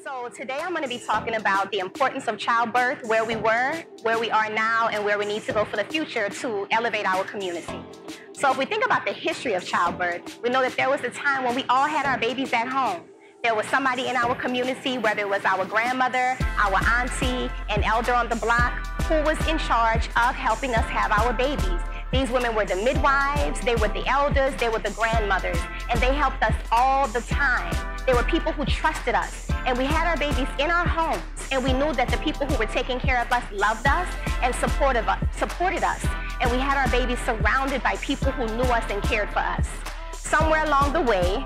So today I'm going to be talking about the importance of childbirth, where we were, where we are now, and where we need to go for the future to elevate our community. So if we think about the history of childbirth, we know that there was a time when we all had our babies at home. There was somebody in our community, whether it was our grandmother, our auntie, an elder on the block, who was in charge of helping us have our babies. These women were the midwives, they were the elders, they were the grandmothers, and they helped us all the time. They were people who trusted us, and we had our babies in our homes, and we knew that the people who were taking care of us loved us and supported us, and we had our babies surrounded by people who knew us and cared for us. Somewhere along the way,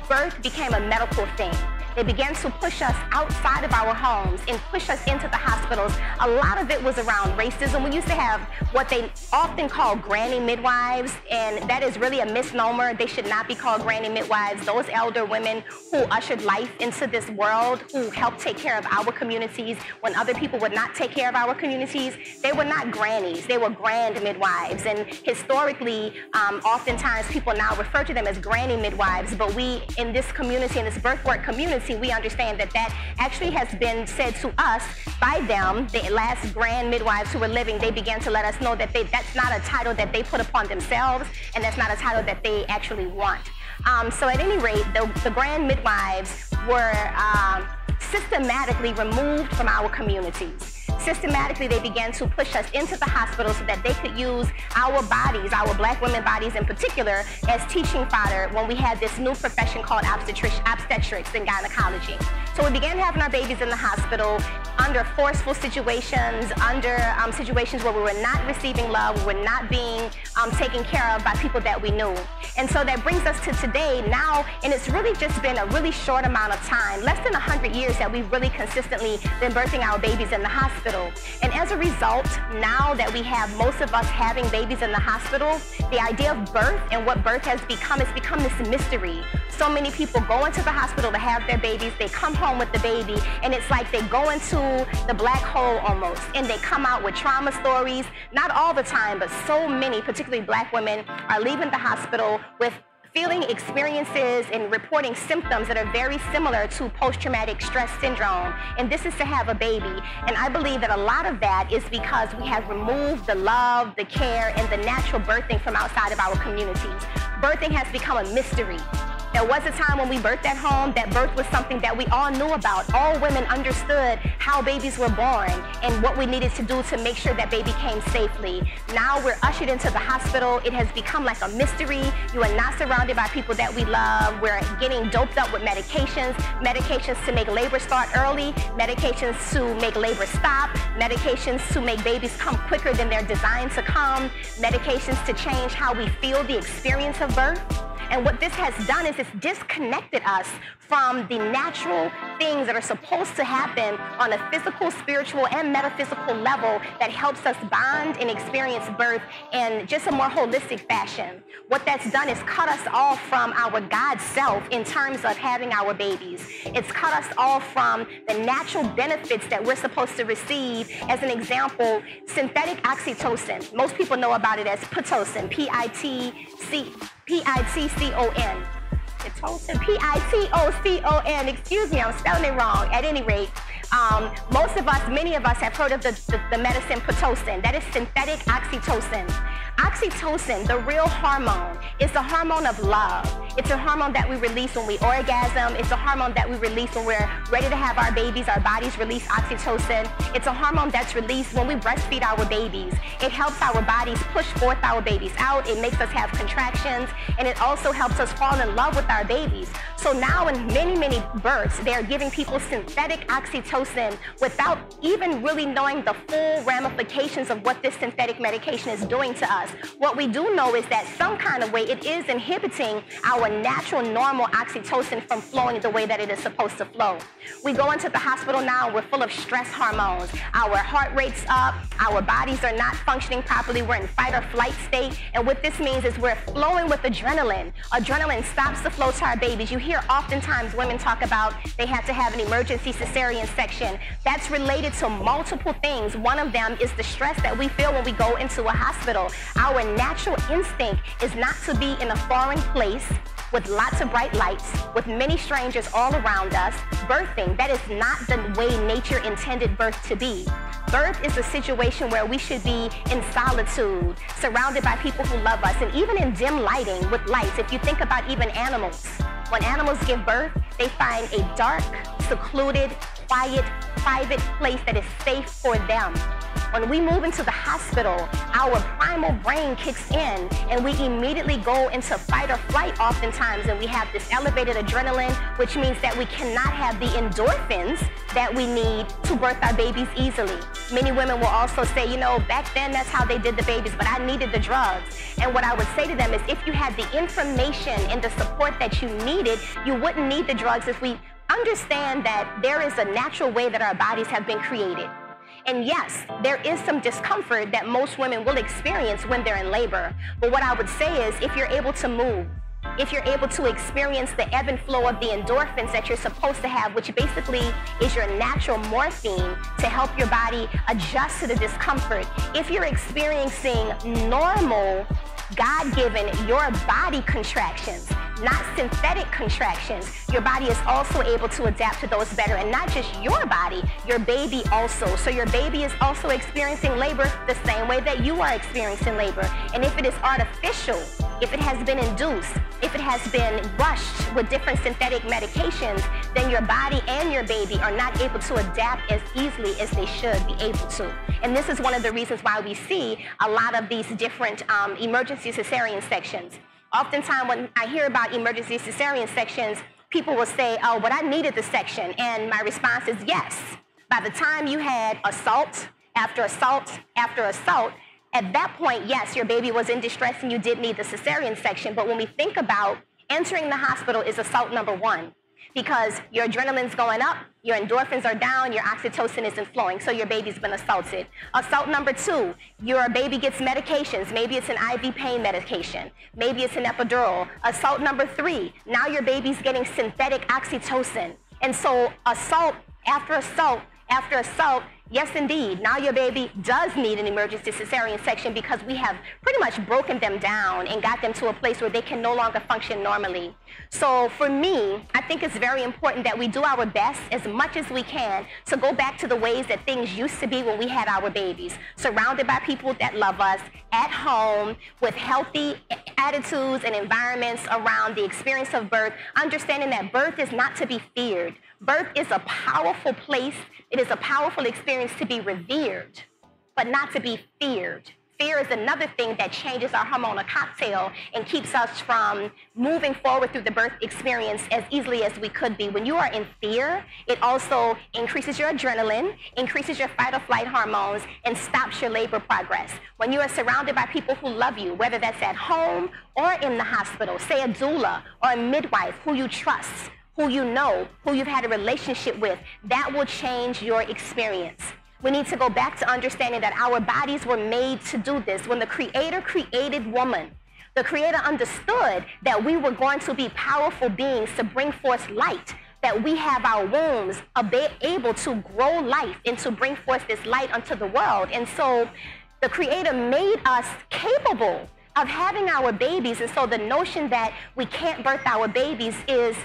birth became a medical thing. They began to push us outside of our homes and push us into the hospitals. A lot of it was around racism. We used to have what they often call granny midwives, and that is really a misnomer. They should not be called granny midwives. Those elder women who ushered life into this world, who helped take care of our communities when other people would not take care of our communities, they were not grannies. They were grand midwives. And historically, oftentimes people now refer to them as granny midwives, but we in this community, in this birth work community, we understand that that actually has been said to us by them. The last grand midwives who were living, they began to let us know that that's not a title that they put upon themselves, and that's not a title that they actually want. So at any rate, the grand midwives were systematically removed from our communities. Systematically, they began to push us into the hospital so that they could use our bodies, our black women bodies in particular, as teaching fodder when we had this new profession called obstetrics and gynecology. So we began having our babies in the hospital under forceful situations, under situations where we were not receiving love, we were not being taken care of by people that we knew. And so that brings us to today now, and it's really just been a really short amount of time, less than 100 years that we've really consistently been birthing our babies in the hospital. And as a result, now that we have most of us having babies in the hospital, the idea of birth and what birth has become this mystery. So many people go into the hospital to have their babies, they come home with the baby, and it's like they go into the black hole almost, and they come out with trauma stories. Not all the time, but so many, particularly black women, are leaving the hospital with feeling experiences and reporting symptoms that are very similar to post-traumatic stress syndrome, and this is to have a baby. And I believe that a lot of that is because we have removed the love, the care, and the natural birthing from outside of our communities. Birthing has become a mystery. There was a time when we birthed at home that birth was something that we all knew about. All women understood how babies were born and what we needed to do to make sure that baby came safely. Now we're ushered into the hospital. It has become like a mystery. You are not surrounded by people that we love. We're getting doped up with medications to make labor start early, medications to make labor stop, medications to make babies come quicker than they're designed to come, medications to change how we feel the experience of birth. And what this has done is it's disconnected us from the natural things that are supposed to happen on a physical, spiritual, and metaphysical level that helps us bond and experience birth in just a more holistic fashion. What that's done is cut us off from our God self in terms of having our babies. It's cut us off from the natural benefits that we're supposed to receive. As an example, synthetic oxytocin. Most people know about it as Pitocin, P-I-T-C-O-N. Pitocin, P-I-T-O-C-O-N. Excuse me, I'm spelling it wrong. At any rate, many of us have heard of the medicine Pitocin. That is synthetic oxytocin. Oxytocin, the real hormone, is a hormone of love. It's a hormone that we release when we orgasm. It's a hormone that we release when we're ready to have our babies. Our bodies release oxytocin. It's a hormone that's released when we breastfeed our babies. It helps our bodies push forth our babies out. It makes us have contractions, and it also helps us fall in love with our babies. So now in many, many births, they're giving people synthetic oxytocin without even really knowing the full ramifications of what this synthetic medication is doing to us. What we do know is that some kind of way it is inhibiting our natural, normal oxytocin from flowing the way that it is supposed to flow. We go into the hospital now, we're full of stress hormones. Our heart rate's up, our bodies are not functioning properly, we're in fight or flight state, and what this means is we're flowing with adrenaline. Adrenaline stops the flow to our babies. You hear oftentimes women talk about they have to have an emergency cesarean section. That's related to multiple things. One of them is the stress that we feel when we go into a hospital. Our natural instinct is not to be in a foreign place with lots of bright lights, with many strangers all around us, birthing. That is not the way nature intended birth to be. Birth is a situation where we should be in solitude, surrounded by people who love us, and even in dim lighting with lights. If you think about even animals, when animals give birth, they find a dark, secluded, quiet, private place that is safe for them. When we move into the hospital, our primal brain kicks in and we immediately go into fight or flight oftentimes, and we have this elevated adrenaline, which means that we cannot have the endorphins that we need to birth our babies easily. Many women will also say, you know, back then that's how they did the babies, but I needed the drugs. And what I would say to them is, if you had the information and the support that you needed, you wouldn't need the drugs. If we understand that there is a natural way that our bodies have been created. And yes, there is some discomfort that most women will experience when they're in labor. But what I would say is, if you're able to move, if you're able to experience the ebb and flow of the endorphins that you're supposed to have, which basically is your natural morphine to help your body adjust to the discomfort, if you're experiencing normal, God-given, your body contractions, not synthetic contractions, your body is also able to adapt to those better. And not just your body, your baby also. So your baby is also experiencing labor the same way that you are experiencing labor. And if it is artificial, if it has been induced, if it has been rushed with different synthetic medications, then your body and your baby are not able to adapt as easily as they should be able to. And this is one of the reasons why we see a lot of these different emergency cesarean sections. Oftentimes when I hear about emergency cesarean sections, people will say, oh, but I needed the section. And my response is yes. By the time you had assault after assault after assault, at that point, yes, your baby was in distress and you did need the cesarean section. But when we think about entering the hospital is assault number one, because your adrenaline's going up, your endorphins are down, your oxytocin isn't flowing, so your baby's been assaulted. Assault number two, your baby gets medications. Maybe it's an IV pain medication. Maybe it's an epidural. Assault number three, now your baby's getting synthetic oxytocin. And so assault after assault after assault, yes, indeed, now your baby does need an emergency cesarean section, because we have pretty much broken them down and got them to a place where they can no longer function normally. So for me, I think it's very important that we do our best as much as we can to go back to the ways that things used to be when we had our babies, surrounded by people that love us, at home, with healthy attitudes and environments around the experience of birth, understanding that birth is not to be feared. Birth is a powerful place. It is a powerful experience to be revered, but not to be feared. Fear is another thing that changes our hormonal cocktail and keeps us from moving forward through the birth experience as easily as we could be. When you are in fear, it also increases your adrenaline, increases your fight or flight hormones, and stops your labor progress. When you are surrounded by people who love you, whether that's at home or in the hospital, say a doula or a midwife who you trust, who you know, who you've had a relationship with, that will change your experience. We need to go back to understanding that our bodies were made to do this. When the Creator created woman, the Creator understood that we were going to be powerful beings to bring forth light, that we have our wombs able to grow life and to bring forth this light unto the world. And so the Creator made us capable of having our babies. And so the notion that we can't birth our babies is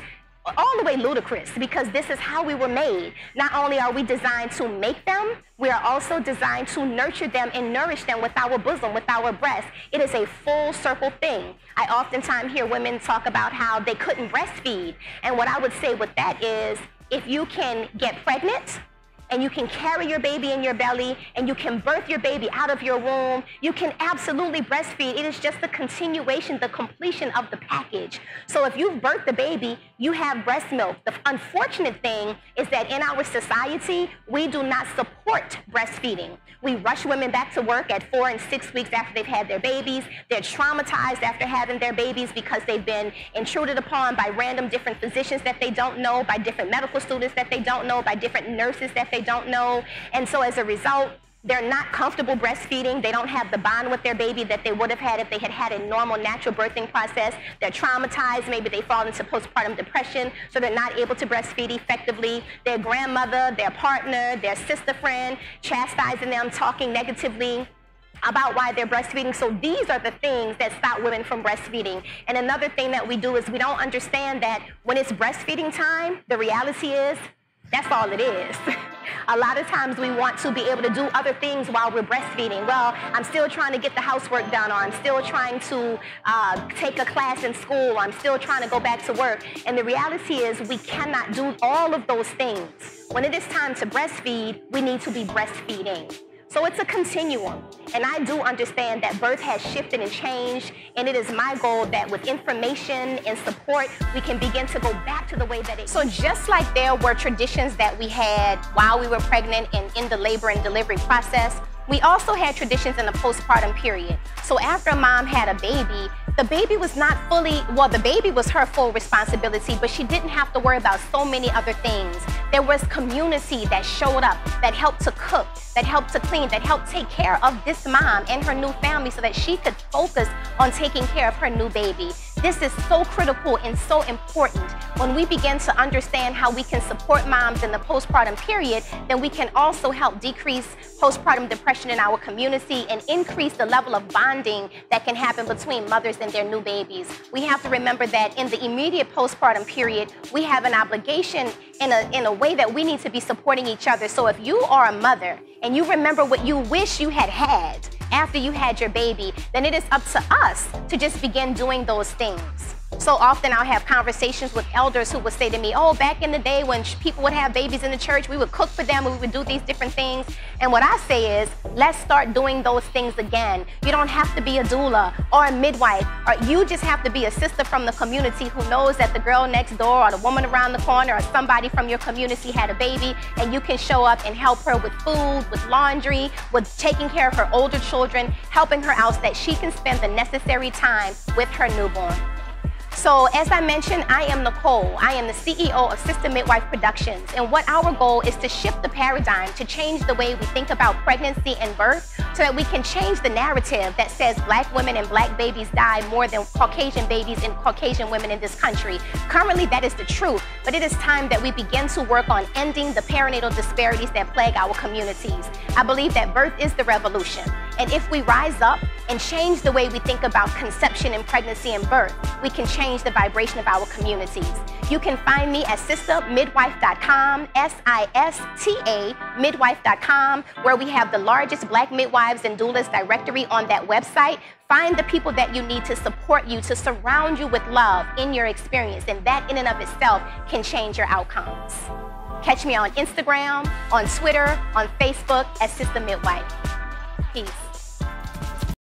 all the way ludicrous, because this is how we were made. Not only are we designed to make them, we are also designed to nurture them and nourish them with our bosom, with our breast. It is a full circle thing. I oftentimes hear women talk about how they couldn't breastfeed. And what I would say with that is, if you can get pregnant, and you can carry your baby in your belly, and you can birth your baby out of your womb, you can absolutely breastfeed. It is just the continuation, the completion of the package. So if you've birthed the baby, you have breast milk. The unfortunate thing is that in our society, we do not support breastfeeding. We rush women back to work at 4 and 6 weeks after they've had their babies. They're traumatized after having their babies because they've been intruded upon by random different physicians that they don't know, by different medical students that they don't know, by different nurses that they don't know. And so as a result, they're not comfortable breastfeeding. They don't have the bond with their baby that they would have had if they had had a normal, natural birthing process. They're traumatized. Maybe they fall into postpartum depression, so they're not able to breastfeed effectively. Their grandmother, their partner, their sister friend chastising them, talking negatively about why they're breastfeeding. So these are the things that stop women from breastfeeding. And another thing that we do is we don't understand that when it's breastfeeding time, the reality is that's all it is. A lot of times we want to be able to do other things while we're breastfeeding. Well, I'm still trying to get the housework done, or I'm still trying to take a class in school, or I'm still trying to go back to work. And the reality is we cannot do all of those things. When it is time to breastfeed, we need to be breastfeeding. So it's a continuum. And I do understand that birth has shifted and changed, and it is my goal that with information and support, we can begin to go back to the way that it is. So just like there were traditions that we had while we were pregnant and in the labor and delivery process, we also had traditions in the postpartum period. So after mom had a baby, the baby was not fully, well, the baby was her full responsibility, but she didn't have to worry about so many other things. There was community that showed up, that helped to cook, that helped to clean, that helped take care of this mom and her new family so that she could focus on taking care of her new baby. This is so critical and so important. When we begin to understand how we can support moms in the postpartum period, then we can also help decrease postpartum depression in our community and increase the level of bonding that can happen between mothers and their new babies. We have to remember that in the immediate postpartum period, we have an obligation in a way that we need to be supporting each other. So if you are a mother and you remember what you wish you had after you had your baby, then it is up to us to just begin doing those things. So often I'll have conversations with elders who would say to me, oh, back in the day when people would have babies in the church, we would cook for them and we would do these different things. And what I say is, let's start doing those things again. You don't have to be a doula or a midwife, or you just have to be a sister from the community who knows that the girl next door or the woman around the corner or somebody from your community had a baby, and you can show up and help her with food, with laundry, with taking care of her older children, helping her out so that she can spend the necessary time with her newborn. So as I mentioned, I am Nicole. I am the CEO of Sistamidwife Productions, and what our goal is to shift the paradigm, to change the way we think about pregnancy and birth so that we can change the narrative that says Black women and Black babies die more than Caucasian babies and Caucasian women in this country. Currently, that is the truth, but it is time that we begin to work on ending the perinatal disparities that plague our communities. I believe that birth is the revolution, and if we rise up and change the way we think about conception and pregnancy and birth, we can change the vibration of our communities. You can find me at Sistamidwife.com, S-I-S-T-A, midwife.com, where we have the largest Black midwives and doulas directory on that website. Find the people that you need to support you, to surround you with love in your experience, and that in and of itself can change your outcomes. Catch me on Instagram, on Twitter, on Facebook at Sistamidwife. Peace.